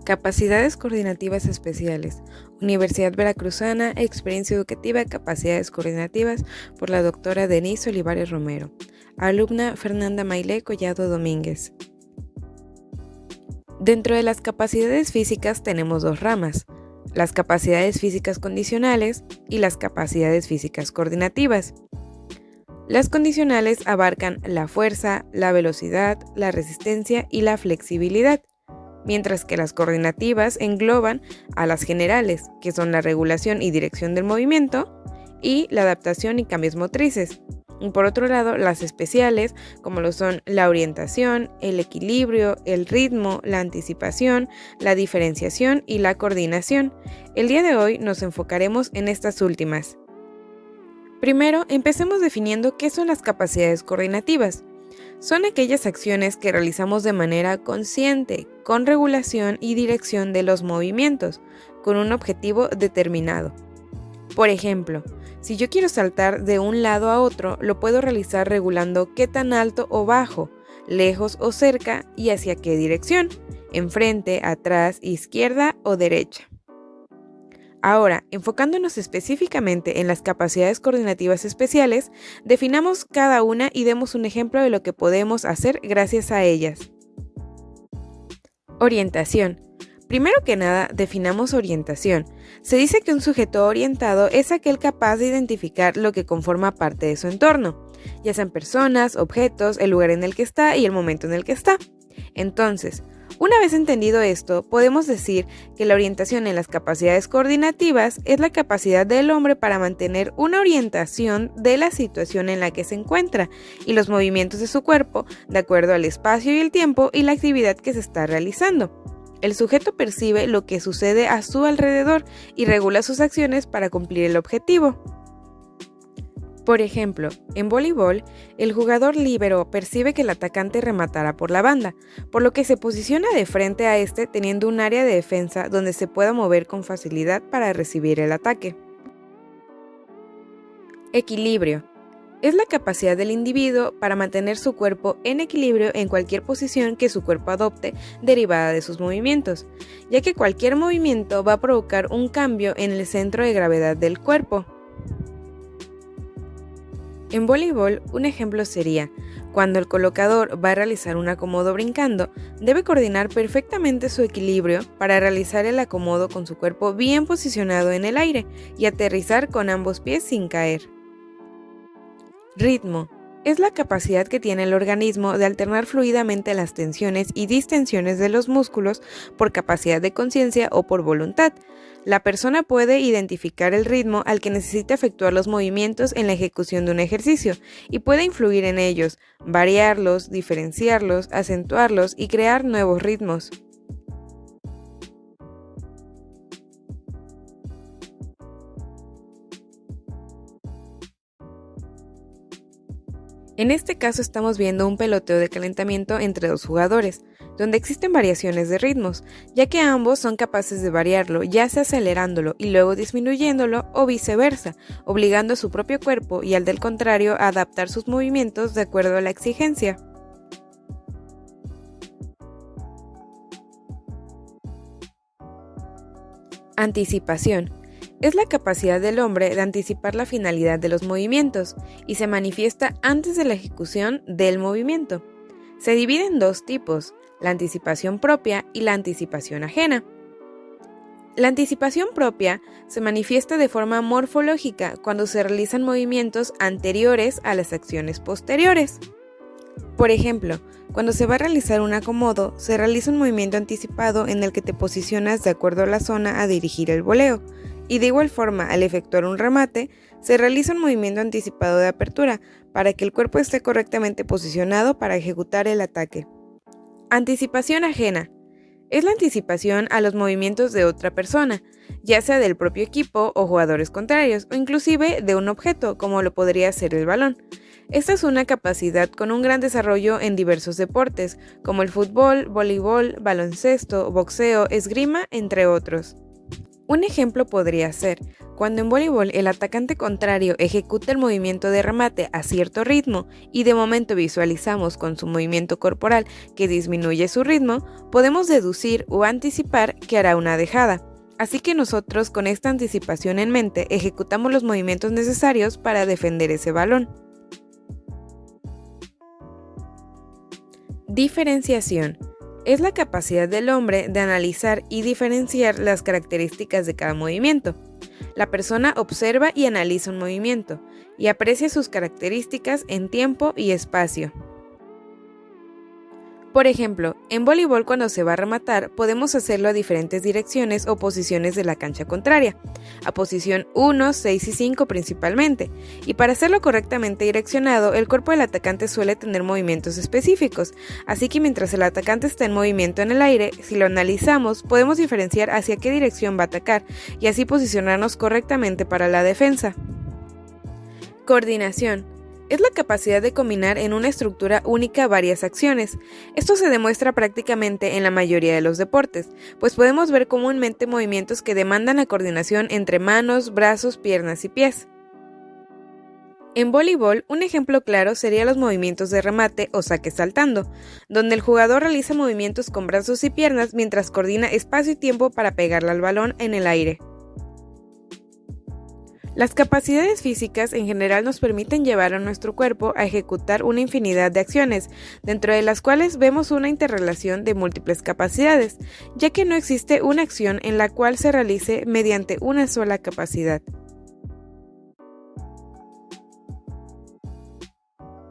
Capacidades coordinativas especiales. Universidad Veracruzana, Experiencia Educativa, Capacidades Coordinativas, por la doctora Denise Olivares Romero. Alumna Fernanda Mailé Collado Domínguez. Dentro de las capacidades físicas tenemos dos ramas: las capacidades físicas condicionales y las capacidades físicas coordinativas. Las condicionales abarcan la fuerza, la velocidad, la resistencia y la flexibilidad, mientras que las coordinativas engloban a las generales, que son la regulación y dirección del movimiento, y la adaptación y cambios motrices. Y por otro lado, las especiales, como lo son la orientación, el equilibrio, el ritmo, la anticipación, la diferenciación y la coordinación. El día de hoy nos enfocaremos en estas últimas. Primero, empecemos definiendo qué son las capacidades coordinativas. Son aquellas acciones que realizamos de manera consciente, con regulación y dirección de los movimientos, con un objetivo determinado. Por ejemplo, si yo quiero saltar de un lado a otro, lo puedo realizar regulando qué tan alto o bajo, lejos o cerca y hacia qué dirección, enfrente, atrás, izquierda o derecha. Ahora, enfocándonos específicamente en las capacidades coordinativas especiales, definamos cada una y demos un ejemplo de lo que podemos hacer gracias a ellas. Orientación. Primero que nada, definamos orientación. Se dice que un sujeto orientado es aquel capaz de identificar lo que conforma parte de su entorno, ya sean personas, objetos, el lugar en el que está y el momento en el que está. Entonces, una vez entendido esto, podemos decir que la orientación en las capacidades coordinativas es la capacidad del hombre para mantener una orientación de la situación en la que se encuentra y los movimientos de su cuerpo de acuerdo al espacio y el tiempo y la actividad que se está realizando. El sujeto percibe lo que sucede a su alrededor y regula sus acciones para cumplir el objetivo. Por ejemplo, en voleibol, el jugador líbero percibe que el atacante rematará por la banda, por lo que se posiciona de frente a este teniendo un área de defensa donde se pueda mover con facilidad para recibir el ataque. Equilibrio. Es la capacidad del individuo para mantener su cuerpo en equilibrio en cualquier posición que su cuerpo adopte derivada de sus movimientos, ya que cualquier movimiento va a provocar un cambio en el centro de gravedad del cuerpo. En voleibol, un ejemplo sería, cuando el colocador va a realizar un acomodo brincando, debe coordinar perfectamente su equilibrio para realizar el acomodo con su cuerpo bien posicionado en el aire y aterrizar con ambos pies sin caer. Ritmo. Es la capacidad que tiene el organismo de alternar fluidamente las tensiones y distensiones de los músculos por capacidad de conciencia o por voluntad. La persona puede identificar el ritmo al que necesita efectuar los movimientos en la ejecución de un ejercicio y puede influir en ellos, variarlos, diferenciarlos, acentuarlos y crear nuevos ritmos. En este caso estamos viendo un peloteo de calentamiento entre dos jugadores, donde existen variaciones de ritmos, ya que ambos son capaces de variarlo, ya sea acelerándolo y luego disminuyéndolo o viceversa, obligando a su propio cuerpo y al del contrario a adaptar sus movimientos de acuerdo a la exigencia. Anticipación. Es la capacidad del hombre de anticipar la finalidad de los movimientos y se manifiesta antes de la ejecución del movimiento. Se divide en dos tipos, la anticipación propia y la anticipación ajena. La anticipación propia se manifiesta de forma morfológica cuando se realizan movimientos anteriores a las acciones posteriores. Por ejemplo, cuando se va a realizar un acomodo, se realiza un movimiento anticipado en el que te posicionas de acuerdo a la zona a dirigir el voleo. Y de igual forma, al efectuar un remate, se realiza un movimiento anticipado de apertura para que el cuerpo esté correctamente posicionado para ejecutar el ataque. Anticipación ajena. Es la anticipación a los movimientos de otra persona, ya sea del propio equipo o jugadores contrarios, o inclusive de un objeto, como lo podría ser el balón. Esta es una capacidad con un gran desarrollo en diversos deportes, como el fútbol, voleibol, baloncesto, boxeo, esgrima, entre otros. Un ejemplo podría ser, Cuando en voleibol el atacante contrario ejecuta el movimiento de remate a cierto ritmo y de momento visualizamos con su movimiento corporal que disminuye su ritmo, podemos deducir o anticipar que hará una dejada. Así que nosotros, con esta anticipación en mente, ejecutamos los movimientos necesarios para defender ese balón. Diferenciación. Es la capacidad del hombre de analizar y diferenciar las características de cada movimiento. La persona observa y analiza un movimiento y aprecia sus características en tiempo y espacio. Por ejemplo, en voleibol cuando se va a rematar podemos hacerlo a diferentes direcciones o posiciones de la cancha contraria, a posición 1, 6 y 5 principalmente, y para hacerlo correctamente direccionado el cuerpo del atacante suele tener movimientos específicos, así que mientras el atacante está en movimiento en el aire, si lo analizamos podemos diferenciar hacia qué dirección va a atacar y así posicionarnos correctamente para la defensa. Coordinación. Es la capacidad de combinar en una estructura única varias acciones. Esto se demuestra prácticamente en la mayoría de los deportes, pues podemos ver comúnmente movimientos que demandan la coordinación entre manos, brazos, piernas y pies. En voleibol, un ejemplo claro sería los movimientos de remate o saque saltando, donde el jugador realiza movimientos con brazos y piernas mientras coordina espacio y tiempo para pegarle al balón en el aire. Las capacidades físicas en general nos permiten llevar a nuestro cuerpo a ejecutar una infinidad de acciones, dentro de las cuales vemos una interrelación de múltiples capacidades, ya que no existe una acción en la cual se realice mediante una sola capacidad.